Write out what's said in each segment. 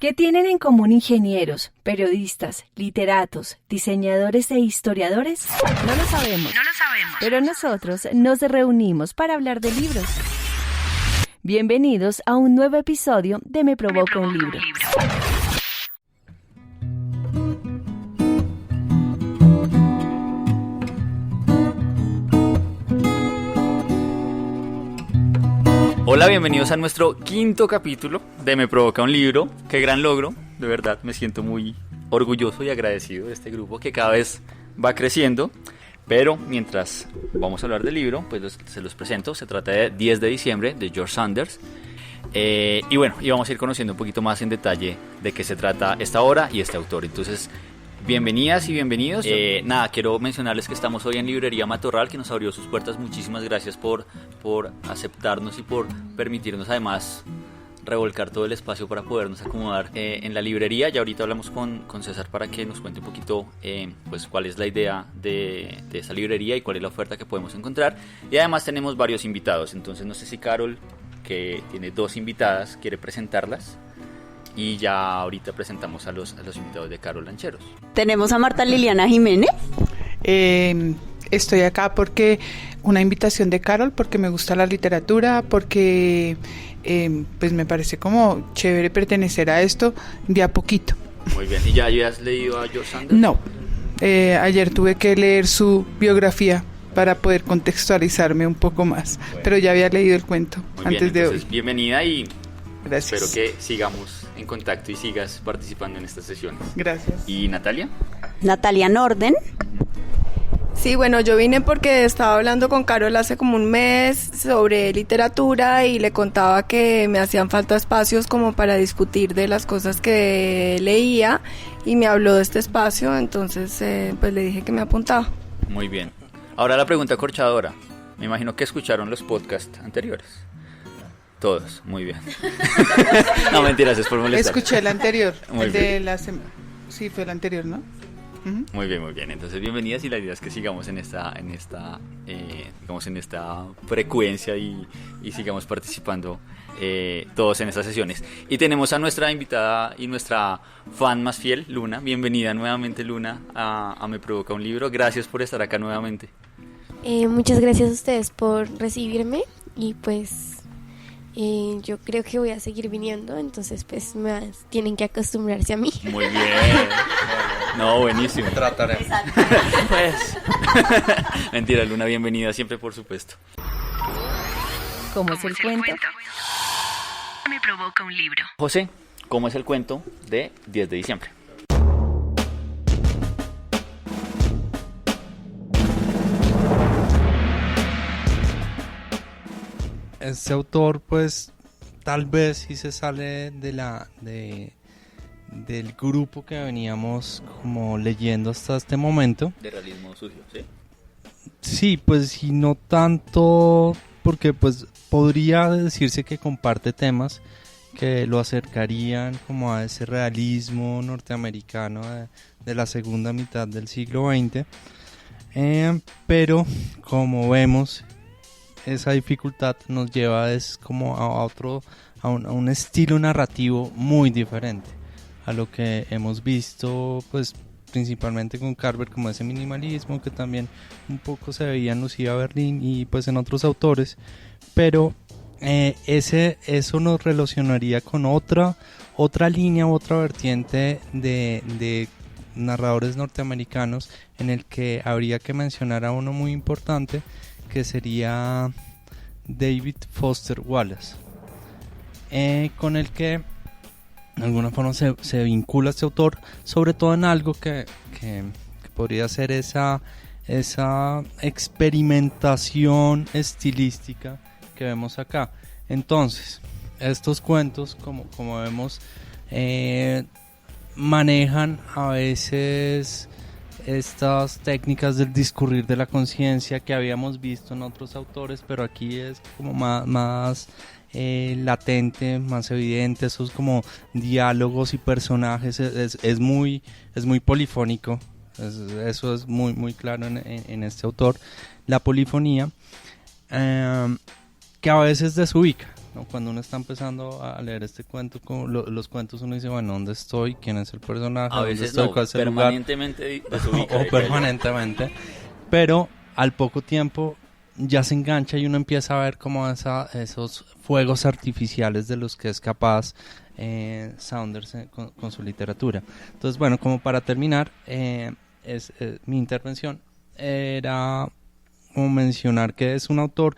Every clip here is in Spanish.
¿Qué tienen en común ingenieros, periodistas, literatos, diseñadores e historiadores? No lo sabemos. Pero nosotros nos reunimos para hablar de libros. Bienvenidos a un nuevo episodio de Me Provoca un Libro. Hola, bienvenidos a nuestro quinto capítulo de Me Provoca un Libro. Qué gran logro, de verdad me siento muy orgulloso y agradecido de este grupo que cada vez va creciendo. Pero mientras vamos a hablar del libro, pues se los presento. Se trata de 10 de diciembre de George Sanders. Y bueno, y vamos a ir conociendo un poquito más en detalle de qué se trata esta obra y este autor. Entonces, bienvenidas y bienvenidos. Quiero mencionarles que estamos hoy en Librería Matorral, que nos abrió sus puertas. Muchísimas gracias por aceptarnos y por permitirnos además revolcar todo el espacio para podernos acomodar en la librería. Ya ahorita hablamos con César para que nos cuente un poquito pues cuál es la idea de esa librería y cuál es la oferta que podemos encontrar. Y además tenemos varios invitados, entonces no sé si Carol, que tiene 2 invitadas, quiere presentarlas. Y ya ahorita presentamos a los invitados de Carol Lancheros. Tenemos a Marta Liliana Jiménez. Estoy acá porque una invitación de Carol, porque me gusta la literatura, porque pues me parece como chévere pertenecer a esto de a poquito. Muy bien. ¿Y ya has leído a George Sanders? No. Ayer tuve que leer su biografía para poder contextualizarme un poco más. Bueno. Pero ya había leído el cuento antes de hoy. Bienvenida y gracias. Espero que sigamos en contacto y sigas participando en estas sesiones. Gracias. ¿Y Natalia? Natalia Norden. Sí, bueno, yo vine porque estaba hablando con Carol hace como un mes sobre literatura y le contaba que me hacían falta espacios como para discutir de las cosas que leía y me habló de este espacio, entonces pues le dije que me apuntaba. Muy bien. Ahora la pregunta corchadora. Me imagino que escucharon los podcasts anteriores. Todos, muy bien. No, mentiras, es por molestar. Escuché el anterior, muy el bien. de la semana. Sí, fue el anterior, ¿no? Uh-huh. Muy bien, muy bien. Entonces, bienvenidas y la idea es que sigamos en esta frecuencia y sigamos participando todos en estas sesiones. Y tenemos a nuestra invitada y nuestra fan más fiel, Luna. Bienvenida nuevamente, Luna, a Me Provoca un Libro. Gracias por estar acá nuevamente. Muchas gracias a ustedes por recibirme y pues yo creo que voy a seguir viniendo, entonces pues tienen que acostumbrarse a mí. Muy bien. No, buenísimo. Trataremos. Pues. Mentira, Luna, bienvenida siempre, por supuesto. ¿Cómo es el cuento? Me provoca un libro. José, ¿cómo es el cuento de 10 de diciembre? Este autor, pues, tal vez sí se sale del grupo que veníamos como leyendo hasta este momento. De realismo sucio, ¿sí? Sí, pues, y no tanto porque, pues, podría decirse que comparte temas que lo acercarían como a ese realismo norteamericano de la segunda mitad del siglo XX. Pero, como vemos, esa dificultad nos lleva como a un estilo narrativo muy diferente a lo que hemos visto, pues principalmente con Carver, como ese minimalismo que también un poco se veía en Lucía Berlín y pues en otros autores, pero eso nos relacionaría con otra línea, otra vertiente de narradores norteamericanos, en el que habría que mencionar a uno muy importante, que sería David Foster Wallace, con el que de alguna forma se vincula este autor, sobre todo en algo que podría ser esa experimentación estilística que vemos acá. Entonces, estos cuentos, como vemos, manejan a veces estas técnicas del discurrir de la conciencia que habíamos visto en otros autores, pero aquí es como más latente, más evidente, esos como diálogos y personajes, es muy polifónico, eso es muy claro en este autor, la polifonía, que a veces desubica, ¿no? Cuando uno está empezando a leer este cuento, como los cuentos, uno dice, bueno, ¿dónde estoy? ¿Quién es el personaje? A ¿Dónde veces estoy? no, ¿Cuál es el lugar? permanentemente desubica, O permanentemente. Pero al poco tiempo ya se engancha y uno empieza a ver como esos fuegos artificiales de los que es capaz Saunders con su literatura. Entonces, bueno, como para terminar, mi intervención era como mencionar que es un autor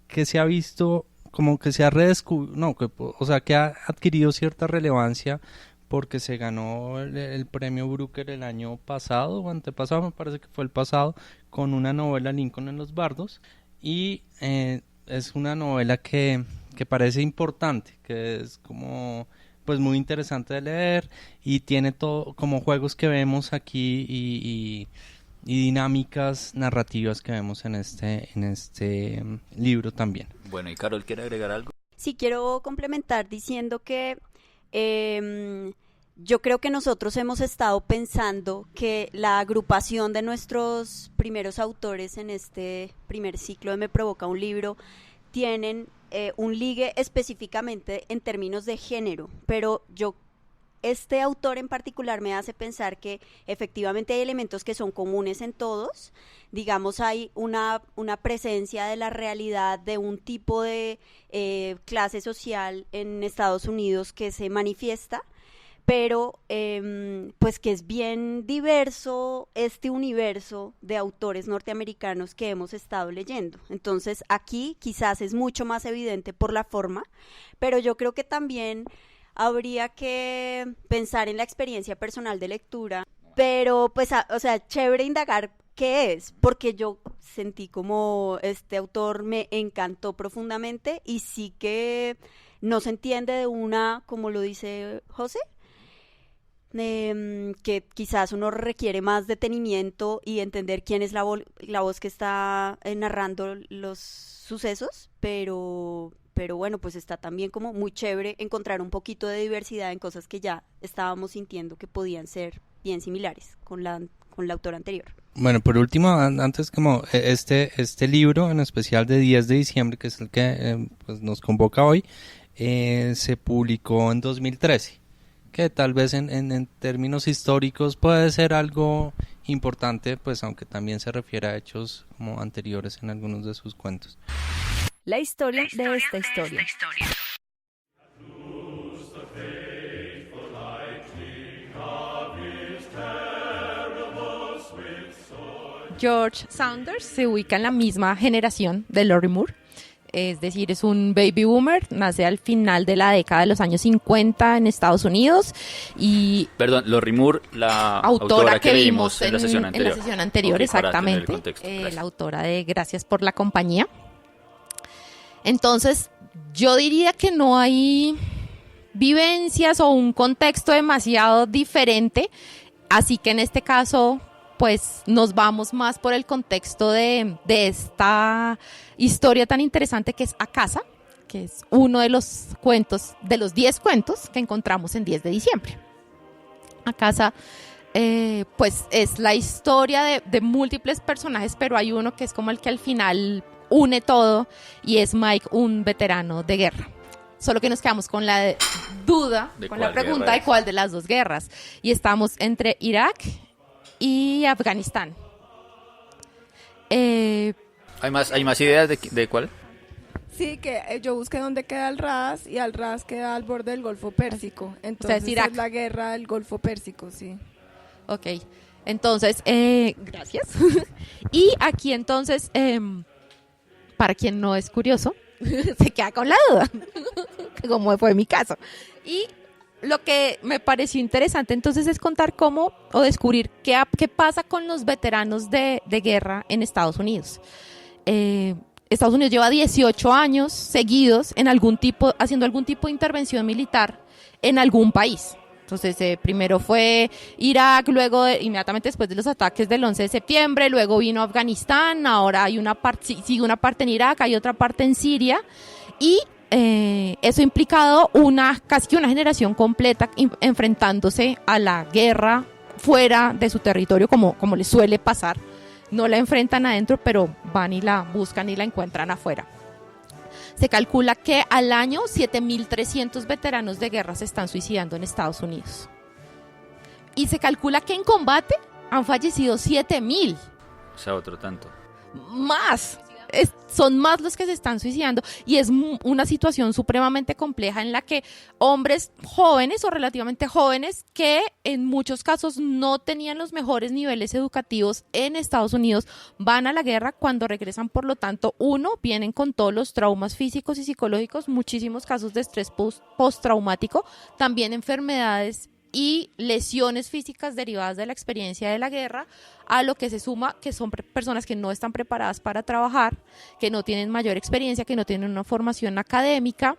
que se ha visto como que se ha redescubierto, o sea, que ha adquirido cierta relevancia porque se ganó el premio Booker el año pasado o antepasado, me parece que fue el pasado, con una novela Lincoln en los Bardos, y es una novela que parece importante, que es como pues muy interesante de leer y tiene todo como juegos que vemos aquí y dinámicas narrativas que vemos en este libro también. Bueno, y Carol, ¿quiere agregar algo? Sí, quiero complementar diciendo que yo creo que nosotros hemos estado pensando que la agrupación de nuestros primeros autores en este primer ciclo de Me Provoca un Libro tienen un ligue específicamente en términos de género, pero este autor en particular me hace pensar que efectivamente hay elementos que son comunes en todos. Digamos, hay una presencia de la realidad de un tipo de clase social en Estados Unidos que se manifiesta, pero pues que es bien diverso este universo de autores norteamericanos que hemos estado leyendo. Entonces aquí quizás es mucho más evidente por la forma, pero yo creo que también habría que pensar en la experiencia personal de lectura, pero pues, o sea, chévere indagar qué es, porque yo sentí como este autor me encantó profundamente y sí que no se entiende de una, como lo dice José, que quizás uno requiere más detenimiento y entender quién es la voz que está narrando los sucesos, pero bueno, pues está también como muy chévere encontrar un poquito de diversidad en cosas que ya estábamos sintiendo que podían ser bien similares con la autora anterior. Bueno, por último, antes como este libro en especial de 10 de diciembre, que es el que pues nos convoca hoy, se publicó en 2013, que tal vez en términos históricos puede ser algo importante, pues aunque también se refiere a hechos como anteriores en algunos de sus cuentos. La historia de esta historia. George Saunders se ubica en la misma generación de Lorrie Moore, es decir, es un baby boomer, nace al final de la década de los años 50 en Estados Unidos y... Perdón, Lorrie Moore, la autora que vimos en la sesión anterior. En la sesión anterior, okay, exactamente, la autora de Gracias por la compañía. Entonces, yo diría que no hay vivencias o un contexto demasiado diferente, así que en este caso, pues nos vamos más por el contexto de esta historia tan interesante que es A Casa, que es uno de los cuentos, de los 10 cuentos que encontramos en 10 de diciembre. A Casa, pues es la historia de múltiples personajes, pero hay uno que es como el que al final une todo y es Mike, un veterano de guerra. Solo que nos quedamos con la duda, con la pregunta de cuál de las dos guerras. Y estamos entre Irak y Afganistán. ¿Hay más ideas de cuál? Sí, que yo busqué dónde queda el Ras y al Ras queda al borde del Golfo Pérsico. Entonces, o sea, es la guerra del Golfo Pérsico, sí. Ok, entonces, gracias. Y aquí entonces, para quien no es curioso, se queda con la duda, como fue mi caso. Y lo que me pareció interesante entonces es contar cómo o descubrir qué pasa con los veteranos de guerra en Estados Unidos. Estados Unidos lleva 18 años seguidos haciendo algún tipo de intervención militar en algún país. Entonces, primero fue Irak, luego inmediatamente después de los ataques del 11 de septiembre, luego vino Afganistán, ahora hay sigue una parte en Irak, hay otra parte en Siria, y eso ha implicado casi que una generación completa enfrentándose a la guerra fuera de su territorio, como les suele pasar. No la enfrentan adentro, pero van y la buscan y la encuentran afuera. Se calcula que al año 7.300 veteranos de guerra se están suicidando en Estados Unidos. Y se calcula que en combate han fallecido 7.000. O sea, otro tanto. Más. Son más los que se están suicidando y es una situación supremamente compleja en la que hombres jóvenes o relativamente jóvenes que en muchos casos no tenían los mejores niveles educativos en Estados Unidos van a la guerra. Cuando regresan, por lo tanto, vienen con todos los traumas físicos y psicológicos, muchísimos casos de estrés postraumático, también enfermedades y lesiones físicas derivadas de la experiencia de la guerra, a lo que se suma que son personas que no están preparadas para trabajar, que no tienen mayor experiencia, que no tienen una formación académica.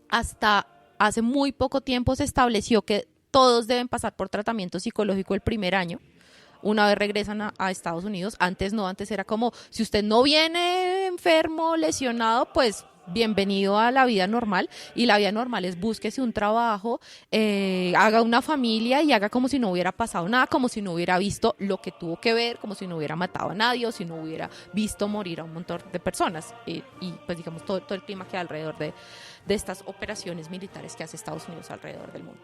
Hasta hace muy poco tiempo se estableció que todos deben pasar por tratamiento psicológico el primer año, una vez regresan a Estados Unidos. Antes no, antes era como, si usted no viene enfermo, lesionado, pues bienvenido a la vida normal, y la vida normal es búsquese un trabajo, haga una familia y haga como si no hubiera pasado nada, como si no hubiera visto lo que tuvo que ver, como si no hubiera matado a nadie o si no hubiera visto morir a un montón de personas, y pues digamos todo el clima que hay alrededor de estas operaciones militares que hace Estados Unidos alrededor del mundo.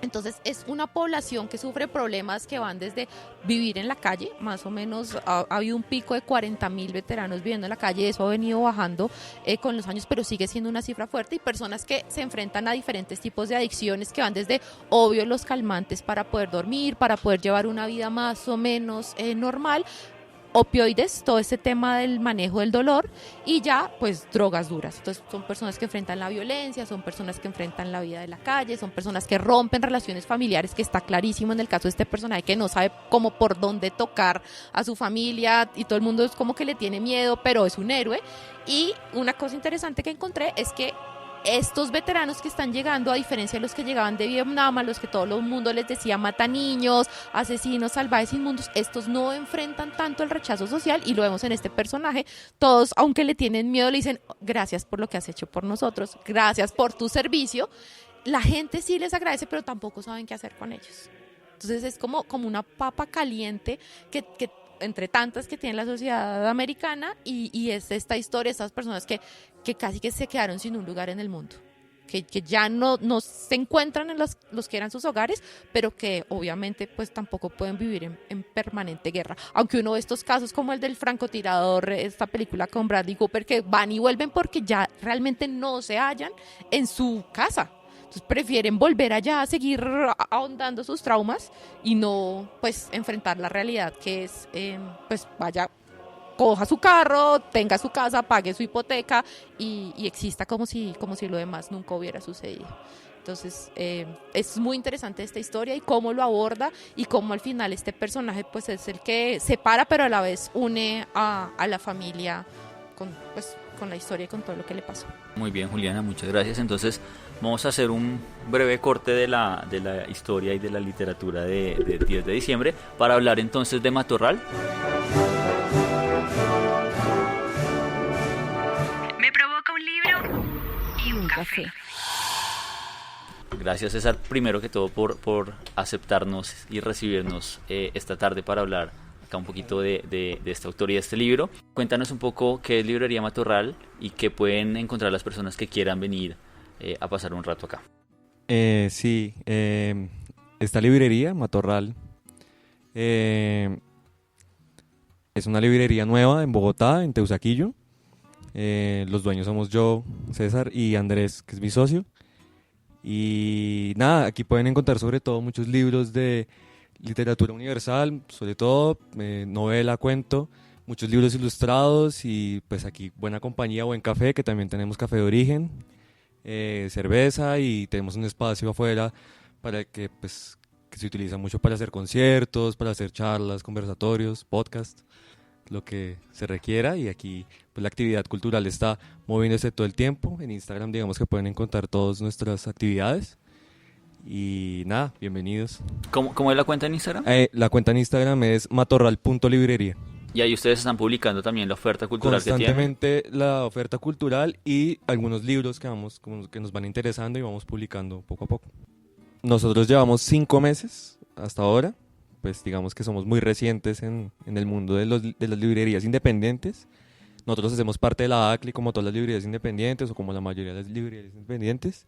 Entonces es una población que sufre problemas que van desde vivir en la calle, más o menos ha habido un pico de 40.000 veteranos viviendo en la calle, eso ha venido bajando con los años, pero sigue siendo una cifra fuerte, y personas que se enfrentan a diferentes tipos de adicciones que van desde, obvio, los calmantes para poder dormir, para poder llevar una vida más o menos normal, opioides, todo este tema del manejo del dolor, y ya pues drogas duras. Entonces son personas que enfrentan la violencia, son personas que enfrentan la vida de la calle, son personas que rompen relaciones familiares, que está clarísimo en el caso de este personaje que no sabe cómo por dónde tocar a su familia y todo el mundo es como que le tiene miedo, pero es un héroe. Y una cosa interesante que encontré es que estos veteranos que están llegando, a diferencia de los que llegaban de Vietnam, a los que todo el mundo les decía mata niños, asesinos, salvajes, inmundos, estos no enfrentan tanto el rechazo social, y lo vemos en este personaje. Todos, aunque le tienen miedo, le dicen gracias por lo que has hecho por nosotros, gracias por tu servicio. La gente sí les agradece, pero tampoco saben qué hacer con ellos. Entonces es como una papa caliente que entre tantas que tiene la sociedad americana, y es esta historia, estas personas que casi que se quedaron sin un lugar en el mundo, que ya no se encuentran en los que eran sus hogares, pero que obviamente pues tampoco pueden vivir en permanente guerra, aunque uno ve estos casos como el del francotirador, esta película con Bradley Cooper, que van y vuelven porque ya realmente no se hallan en su casa. Entonces prefieren volver allá a seguir ahondando sus traumas y no pues enfrentar la realidad, que es pues vaya, coja su carro, tenga su casa, pague su hipoteca y exista como si lo demás nunca hubiera sucedido. Entonces es muy interesante esta historia y cómo lo aborda, y cómo al final este personaje pues es el que separa pero a la vez une a la familia con la historia y con todo lo que le pasó. Muy bien, Juliana, muchas gracias. Entonces vamos a hacer un breve corte de la historia y de la literatura de 10 de diciembre para hablar entonces de Matorral. Me provoca un libro y un café. Gracias, César, primero que todo por aceptarnos y recibirnos esta tarde para hablar acá un poquito de esta autor y de este libro. Cuéntanos un poco qué es Librería Matorral y qué pueden encontrar las personas que quieran venir a pasar un rato acá. Esta librería, Matorral, es una librería nueva en Bogotá, en Teusaquillo. Los dueños somos yo, César, y Andrés, que es mi socio. Y nada, aquí pueden encontrar sobre todo muchos libros de literatura universal, sobre todo novela, cuento, muchos libros ilustrados, y pues aquí buena compañía, buen café, que también tenemos café de origen, cerveza, y tenemos un espacio afuera para que se utiliza mucho para hacer conciertos, para hacer charlas, conversatorios, podcasts, lo que se requiera. Y aquí pues la actividad cultural está moviéndose todo el tiempo. En Instagram digamos que pueden encontrar todas nuestras actividades. Y nada, bienvenidos. ¿Cómo es la cuenta en Instagram? La cuenta en Instagram es matorral.librería. Y ahí ustedes están publicando también la oferta cultural que tienen. Constantemente la oferta cultural y algunos libros que nos van interesando y vamos publicando poco a poco. Nosotros llevamos 5 meses hasta ahora, pues digamos que somos muy recientes en el mundo de las librerías independientes. Nosotros hacemos parte de la ACLI como todas las librerías independientes o como la mayoría de las librerías independientes.